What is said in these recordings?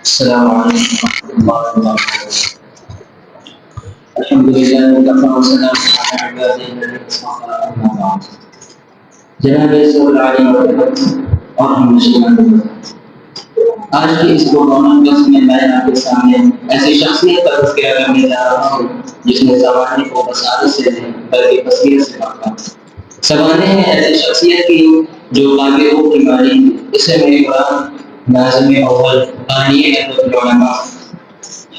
السلام علیکم ورحمۃ اللہ وبرکاتہ۔ الحمد للہ وکفى والسلام علی عباده الذین اصطفى اما بعد۔ جناب سید علی اور ہم مسلمان، آج کی اس پروگرام بس میں آپ کے سامنے ایسی شخصیت کا تذکرہ کرنے جا رہا ہوں جس نے زمانے کو بصارت سے نہیں بلکہ بصیرت سے پکڑا۔ زمانے میں ایسی شخصیت کی جو قابلوں کی ماری، اسے میری قرآن ناظم اول بانی العلماء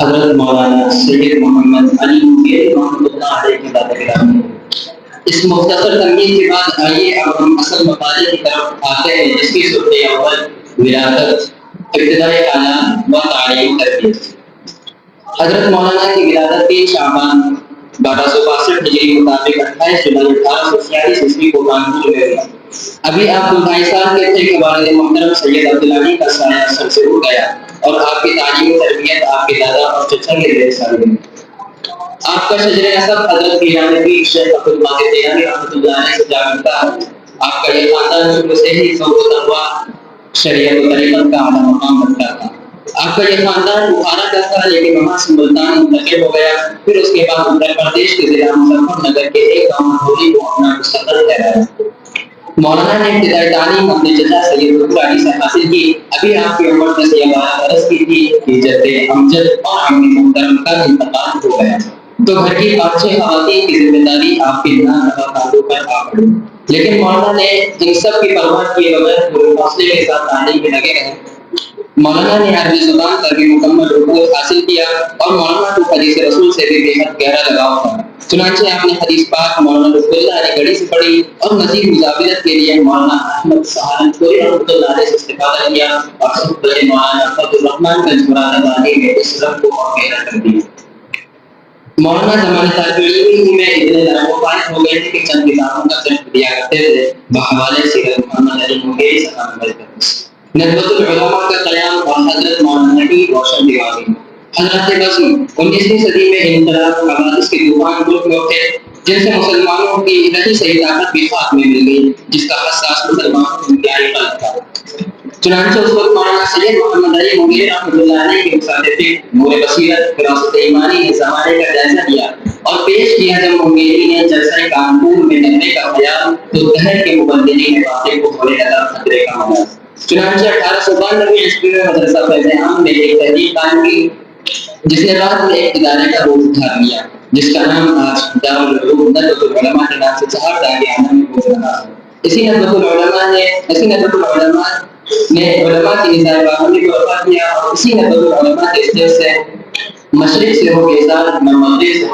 حضرت مولانا سید محمد علی مفید رحمۃ اللہ علیہ کی بات کرام ہے۔ اس مختصر تمہید کے بعد آئیے اب ہم اصل مقالے کی طرف آتے ہیں، جس کی صورت اول ولادت، ابتدائی حالات و تعلیم تربیت۔ حضرت مولانا کی ولادت 3 شعبان 1262 ہجری مطابق 28 جولائی 1846 عیسوی کو کانپور میں ہوئی۔ ابھی آپ 2.5 سال کے تھے کہ والد محترم سید عبدالعلی کا سایہ سر سے اٹھ گیا اور آپ کی تعلیم و تربیت آپ کے دادا اور چچا کے ذریعے ساری ہوئی۔ آپ کا شجر نسب حضرت پیرانوی شیخ عبد القادر جیلانی رحمۃ اللہ علیہ سے جا ملتا ہے۔ آپ کا یہ خاندان شروع سے ہی ذوق و تقویٰ، شریعت و طریقت کا اعلیٰ مقام رکھتا تھا۔ آپ کا یہ خاندان بخارا کا تھا، لیکن وہاں سے ملتان منتقل ہو گیا۔ پھر اس کے بعد اتر پردیش کے ضلع مظفر نگر کے ایک گاؤں دھولی کو اپنا مستقل ٹھہرایا۔ مولانا نے ابتدائی تعلیم اپنے چچا سید ظفر علی سے حاصل کی۔ ابھی آپ کی عمر 10 یا 12 برس کی تھی کہ جد امجد اور امی محترم کا انتقال ہو گیا، تو گھر کی 5-6 خواتین کی ذمہ داری آپ کے ناروا کاندھوں پر آ پڑی۔ لیکن مولانا نے ان سب کی پرواہ کیے بغیر پورے حوصلے کے ساتھ تعلیم میں لگے رہے۔ مولانا نے عربی زبان پر بھی مکمل رکوع حاصل کیا اور مولانا کو حدیث رسول سے بھی بے حد گہرا لگاؤ تھا۔ چنانچہ آپ نے حدیث پاک مولانا لطف اللہ علی گڑھی سے پڑھی اور مزید مجاورت کے لیے مولانا احمد سہارنپوری رحمۃ اللہ علیہ سے استفادہ کیا اور خود مولانا فضل الرحمان گنج مراد آبادی میں اس علم کو اور گہرا کر دیا۔ مولانا زمانے طالب علم میں اتنے ناقابل ہو گئے تھے کہ چند کتابوں کا صرف دیا کرتے تھے بحوالے سید محمد علی مغیری صاحب ندوۃ العلماء کا قیام اور حضرت مولانا کی روشن دیوانی۔ حضرت بزم 19ویں صدی میں انقلاب حوادث کے طوفان گرد میں اٹھے، جن سے مسلمانوں کی رہی صحیح طاقت بھی خاک میں مل گئی، جس کا حساس مسلمانوں کو انتہائی قلب تھا۔ چنانچہ اس وقت مولانا سید محمد علی مغیری رحمۃ اللہ علیہ کے مصادق نور بصیرت فراست ایمانی نے زمانے کا جائزہ لیا اور پیش کیا۔ جب مغیری نے جلسہ کانپور میں لگنے کا خیال تو دہر کے مبلغین واقعے کو ہونے لگا خطرے کا مانا۔ چنانچہ 1892 عیسوی میں مدرسہ فیض عام میں ایک تحریک قائم کی، جس نے بعد میں ایک ادارے کا روپ دھار لیا، جس کا نام آج دارالعلوم ندوۃ العلماء کے نام سے 4 داریانہ میں گزر رہا ہے۔ اسی ندوۃ العلماء نے علماء کی نظام باہمی کو وفا کیا اور اسی ندوۃ العلماء کے اسٹیج سے مشرق سے ہو بیزار نہ مغرب سے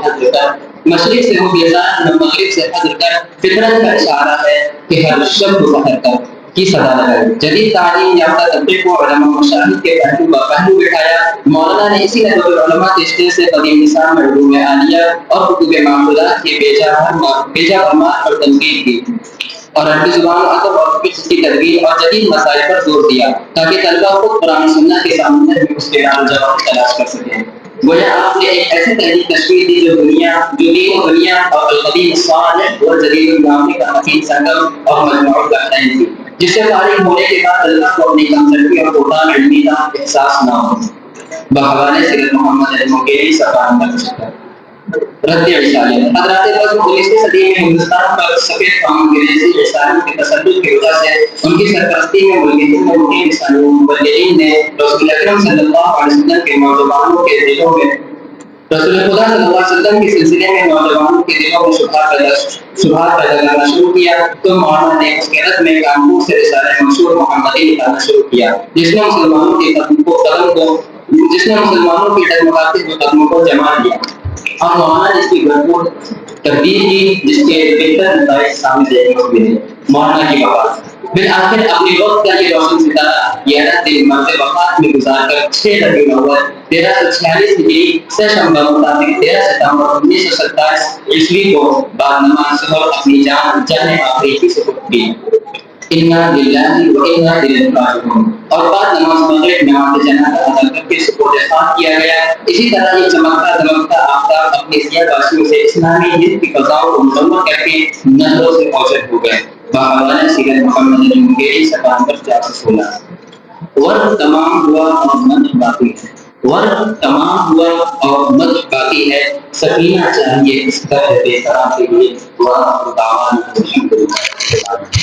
حضر کر فطرت کا اشارہ ہے کہ ہر شب ظہر کر کی صدا لگائی۔ جدید تعلیم یافتہ طبقے کو علماء مشاہد کے پہلو بٹھایا۔ مولانا نے اسی ندوۃ العلماء کے اسٹیج سے قدیم نظام میں علوم عالیہ اور کتب معقولات کی بیجا برمار پر تنقید کی اور عربی زبان ادب اور فقہ کی تدوین اور جدید مسائل پر زور دیا تاکہ طلبہ خود قرآن سنت کے سامنے میں اس کے جواب تلاش کر سکیں۔ گویا آپ نے ایک ایسی تحریک تشکیل دی جو دین و دنیا اور القدیم الصالح والجدید النافع کا حقیق سنگم اور مجموع البحرین تھی، جس سے فارغ ہونے کے بعد طلبہ کو اپنی کمتری اور فقدان علمی کا احساس نہ ہو۔ بحوالے سید محمد علی مغیری صاحب رد عیسائیت۔ حضرات بزم 19ویں صدی میں ہندوستان پر سفید قوم انگریزی عیسائیوں کے تسلط کی وجہ سے ان کی سرپرستی میں ملکین عیسائیوں مبلغین نے رسول اکرم صلی اللہ علیہ وسلم کے نوجوانوں کے دلوں میں رسول خدا صلی اللہ علیہ وسلم کے سلسلے میں نوجوانوں کے دلوں میں شبہات پیدا کرنا شروع کیا، تو مولانا نے اس کے رد میں کانپور سے رسالہ منشور محمدی نکالنا شروع کیا، جس نے مسلمانوں کے قدموں کو جما لیا اور مولانا نے اس کی بھرپور تبدیل کی، جس کے بہتر نتائج سامنے دیکھنے کو ملے۔ مولانا کی وفات بالآخر اپنی وقت کا یہ روشن ستارہ 11 دن مرض وفات میں گزار کر 6 ربیع الاول 1346 ہجری سے شمبہ مطابق 13 ستمبر 1927 عیسوی کو بعد نماز ظہر اپنی جان آخری کی سپرد کی۔ انا للہ و انا الیہ راجعون، اور بعد نماز مغرب نماز جنازہ ادا کر کے سپرد خاک کیا گیا۔ اسی طرح یہ چمکتا دمکتا آفتاب اپنی سیاہ باشیوں سے اسلامی ہند کی فضاؤں کو مکمل کر کے نظروں سے اوجھل ہو گئے۔ بحوالہ سید محمد علی مغیری 57 416۔ ورق تمام ہوا اور مدح باقی ہے، ورق تمام ہوا اور مدح باقی ہے، سکینہ چاہیے اس طرح بے قرار کے لیے، وآخر دعوانا الحمد للہ۔